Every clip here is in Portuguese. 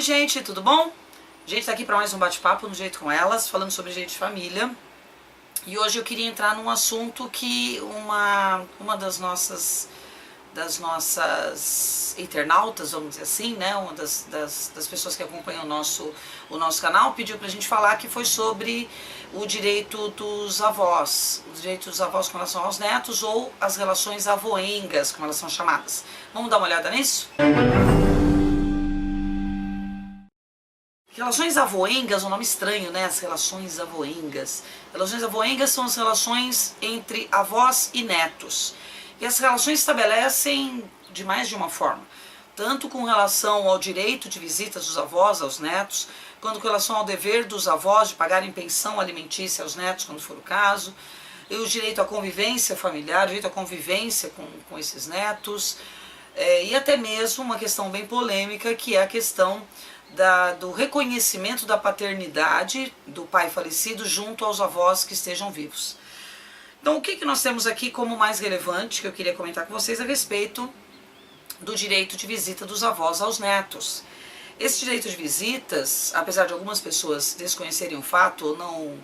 gente, tudo bom? A gente tá aqui para mais um bate-papo no Jeito com Elas, falando sobre jeito de família. E hoje eu queria entrar num assunto que uma das nossas internautas, vamos dizer assim, né, uma das pessoas que acompanham o nosso canal, pediu pra gente falar, que foi sobre o direito dos avós, o direito dos avós com relação aos netos, ou as relações avoengas, como elas são chamadas. Vamos dar uma olhada nisso? Relações avoengas, um nome estranho, né? As relações avoengas. Relações avoengas são as relações entre avós e netos. E as relações estabelecem de mais de uma forma. Tanto com relação ao direito de visitas dos avós aos netos, quanto com relação ao dever dos avós de pagarem pensão alimentícia aos netos, quando for o caso. E o direito à convivência familiar, o direito à convivência com esses netos. E até mesmo uma questão bem polêmica, que é a questão do reconhecimento da paternidade do pai falecido junto aos avós que estejam vivos. Então, o que nós temos aqui como mais relevante, que eu queria comentar com vocês a respeito do direito de visita dos avós aos netos. Esse direito de visitas, apesar de algumas pessoas desconhecerem o fato ou não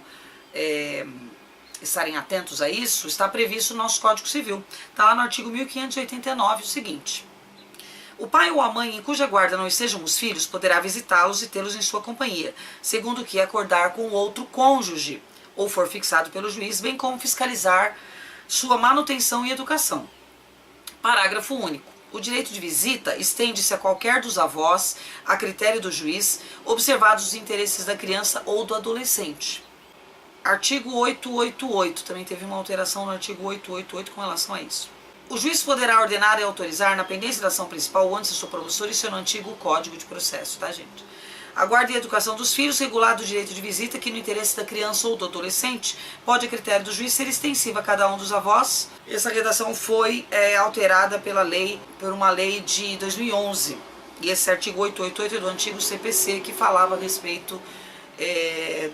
estarem atentos a isso, está previsto no nosso Código Civil. Está lá no artigo 1589 o seguinte: o pai ou a mãe em cuja guarda não estejam os filhos poderá visitá-los e tê-los em sua companhia, segundo o que acordar com o outro cônjuge, ou for fixado pelo juiz, bem como fiscalizar sua manutenção e educação. Parágrafo único. O direito de visita estende-se a qualquer dos avós, a critério do juiz, observados os interesses da criança ou do adolescente. Artigo 888, também teve uma alteração no artigo 888 com relação a isso. O juiz poderá ordenar e autorizar, na pendência da ação principal ou antes de sua promoção, isso é no antigo Código de Processo, tá, gente? A guarda e a educação dos filhos, regulado o direito de visita, que no interesse da criança ou do adolescente, pode, a critério do juiz, ser extensiva a cada um dos avós. Essa redação foi alterada por uma lei de 2011. E esse artigo 888 é do antigo CPC, que falava a respeito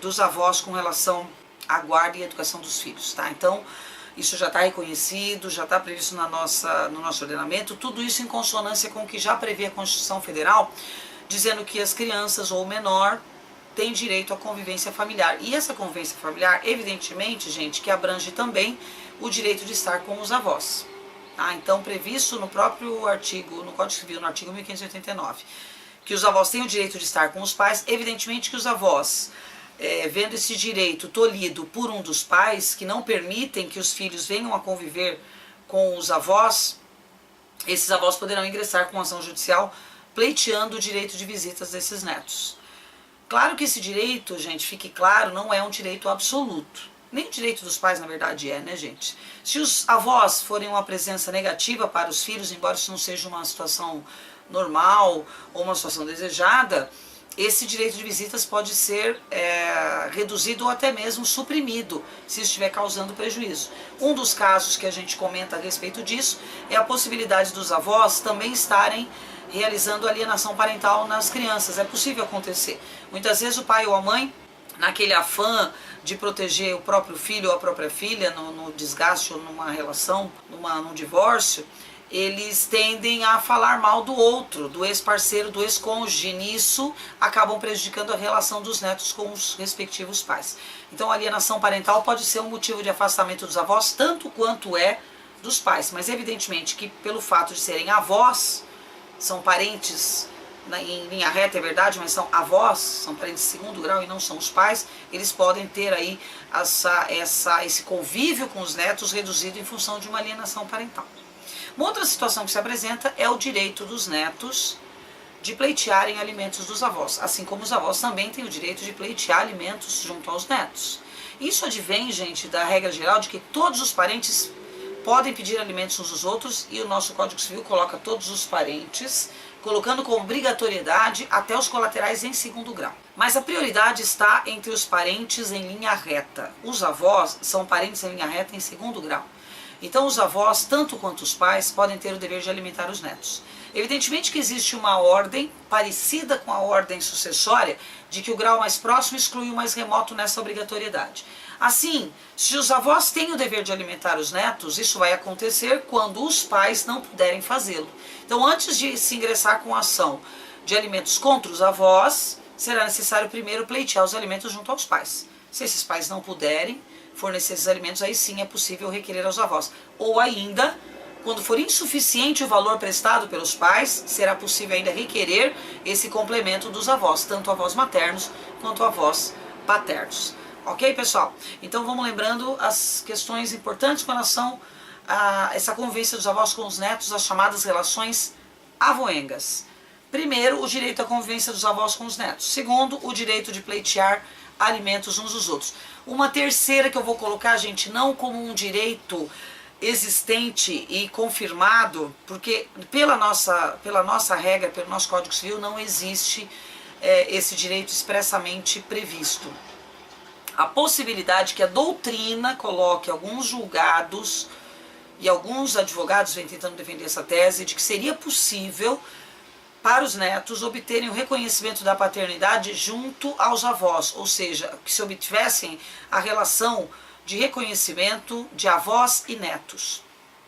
dos avós com relação à guarda e à educação dos filhos, tá? Então, isso já está reconhecido, já está previsto no nosso ordenamento, tudo isso em consonância com o que já prevê a Constituição Federal, dizendo que as crianças ou o menor têm direito à convivência familiar. E essa convivência familiar, evidentemente, gente, que abrange também o direito de estar com os avós. Tá? Então, previsto no próprio artigo, no Código Civil, no artigo 1589, que os avós têm o direito de estar com os pais, evidentemente que os avós, vendo esse direito tolhido por um dos pais, que não permitem que os filhos venham a conviver com os avós, esses avós poderão ingressar com ação judicial pleiteando o direito de visitas desses netos. Claro que esse direito, gente, fique claro, não é um direito absoluto. Nem o direito dos pais, na verdade, né, gente? Se os avós forem uma presença negativa para os filhos, embora isso não seja uma situação normal ou uma situação desejada, esse direito de visitas pode ser reduzido ou até mesmo suprimido, se estiver causando prejuízo. Um dos casos que a gente comenta a respeito disso é a possibilidade dos avós também estarem realizando alienação parental nas crianças. É possível acontecer. Muitas vezes o pai ou a mãe, naquele afã de proteger o próprio filho ou a própria filha no desgaste ou numa relação, num divórcio, eles tendem a falar mal do outro, do ex-parceiro, do ex-cônjuge, e nisso acabam prejudicando a relação dos netos com os respectivos pais. Então a alienação parental pode ser um motivo de afastamento dos avós, tanto quanto é dos pais, mas evidentemente que pelo fato de serem avós, são parentes em linha reta, é verdade, mas são avós, são parentes de segundo grau e não são os pais, eles podem ter aí esse convívio com os netos reduzido em função de uma alienação parental. Uma outra situação que se apresenta é o direito dos netos de pleitearem alimentos dos avós, assim como os avós também têm o direito de pleitear alimentos junto aos netos. Isso advém, gente, da regra geral de que todos os parentes podem pedir alimentos uns dos outros, e o nosso Código Civil coloca todos os parentes, colocando como obrigatoriedade até os colaterais em segundo grau. Mas a prioridade está entre os parentes em linha reta. Os avós são parentes em linha reta em segundo grau. Então os avós, tanto quanto os pais, podem ter o dever de alimentar os netos. Evidentemente que existe uma ordem parecida com a ordem sucessória, de que o grau mais próximo exclui o mais remoto nessa obrigatoriedade. Assim, se os avós têm o dever de alimentar os netos, isso vai acontecer quando os pais não puderem fazê-lo. Então, antes de se ingressar com a ação de alimentos contra os avós, será necessário primeiro pleitear os alimentos junto aos pais. Se esses pais não puderem fornecer esses alimentos, aí sim é possível requerer aos avós. Ou ainda, quando for insuficiente o valor prestado pelos pais, será possível ainda requerer esse complemento dos avós, tanto avós maternos quanto avós paternos. Ok, pessoal? Então vamos lembrando as questões importantes com relação a essa convivência dos avós com os netos, as chamadas relações avoengas. Primeiro, o direito à convivência dos avós com os netos. Segundo, o direito de pleitear alimentos uns dos outros. Uma terceira que eu vou colocar, gente, não como um direito existente e confirmado, porque pela nossa regra, pelo nosso Código Civil, não existe esse direito expressamente previsto. A possibilidade que a doutrina coloque alguns julgados e alguns advogados vêm tentando defender essa tese de que seria possível para os netos obterem o reconhecimento da paternidade junto aos avós, ou seja, que se obtivessem a relação de reconhecimento de avós e netos.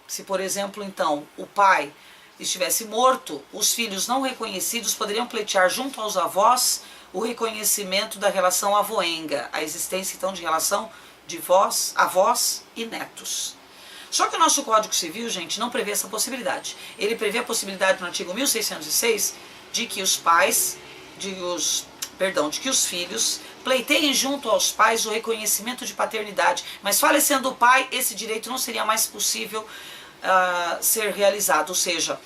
Se, por exemplo, então, o pai estivesse morto, os filhos não reconhecidos poderiam pleitear junto aos avós o reconhecimento da relação avoenga, a existência então de relação de avós e netos. Só que o nosso Código Civil, gente, não prevê essa possibilidade. Ele prevê a possibilidade no artigo 1606 de que os filhos pleiteiem junto aos pais o reconhecimento de paternidade, mas falecendo o pai, esse direito não seria mais possível ser realizado, ou seja,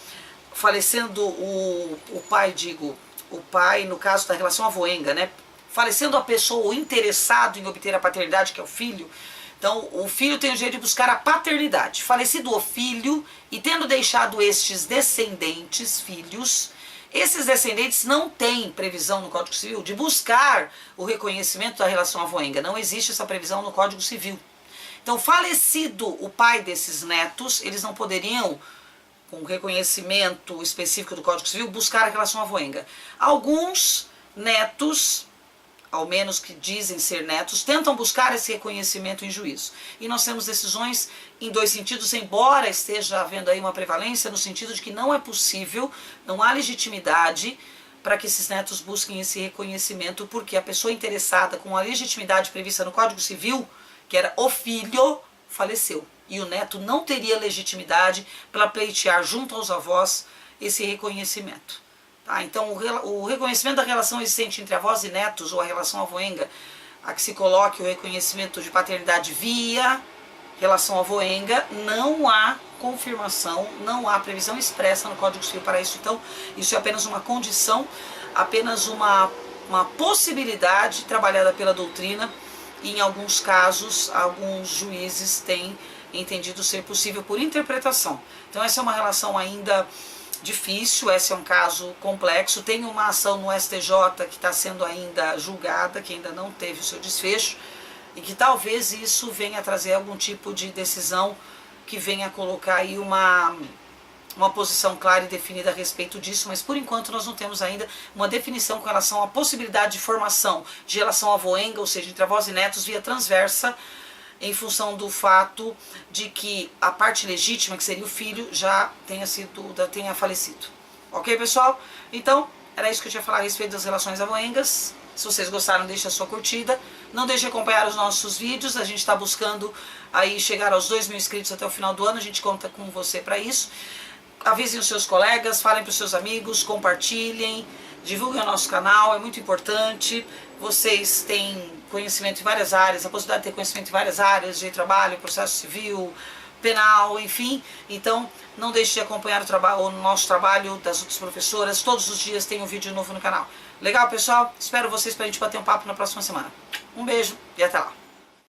falecendo o pai no caso da relação avoenga, né? Falecendo a pessoa, o interessado em obter a paternidade, que é o filho, então o filho tem o direito de buscar a paternidade. Falecido o filho e tendo deixado estes descendentes, filhos, esses descendentes não têm previsão no Código Civil de buscar o reconhecimento da relação avoenga. Não existe essa previsão no Código Civil. Então, falecido o pai desses netos, eles não poderiam, com reconhecimento específico do Código Civil, buscar a relação avoenga. Alguns netos, ao menos que dizem ser netos, tentam buscar esse reconhecimento em juízo. E nós temos decisões em dois sentidos, embora esteja havendo aí uma prevalência no sentido de que não é possível, não há legitimidade para que esses netos busquem esse reconhecimento, porque a pessoa interessada com a legitimidade prevista no Código Civil, que era o filho, faleceu. E o neto não teria legitimidade para pleitear junto aos avós esse reconhecimento. Tá? Então, o reconhecimento da relação existente entre avós e netos, ou a relação avoenga, a que se coloque o reconhecimento de paternidade via relação avoenga, não há confirmação, não há previsão expressa no Código Civil para isso. Então, isso é apenas uma condição, apenas uma possibilidade trabalhada pela doutrina, e em alguns casos, alguns juízes têm entendido ser possível por interpretação. Então, essa é uma relação ainda difícil, esse é um caso complexo. Tem uma ação no STJ que está sendo ainda julgada, que ainda não teve o seu desfecho, e que talvez isso venha a trazer algum tipo de decisão que venha a colocar aí uma posição clara e definida a respeito disso, mas por enquanto nós não temos ainda uma definição com relação à possibilidade de formação de relação avoenga, ou seja, entre avós e netos via transversa, em função do fato de que a parte legítima, que seria o filho, já tenha falecido. Ok, pessoal? Então, era isso que eu tinha a falar a respeito das relações avoengas. Se vocês gostaram, deixe a sua curtida. Não deixe de acompanhar os nossos vídeos. A gente está buscando aí chegar aos 2.000 inscritos até o final do ano. A gente conta com você para isso. Avisem os seus colegas, falem para os seus amigos, compartilhem, divulguem o nosso canal, é muito importante. Vocês têm conhecimento em várias áreas, a possibilidade de ter conhecimento em várias áreas de trabalho, processo civil, penal, enfim. Então, não deixe de acompanhar o nosso trabalho das outras professoras. Todos os dias tem um vídeo novo no canal. Legal, pessoal? Espero vocês para a gente bater um papo na próxima semana. Um beijo e até lá.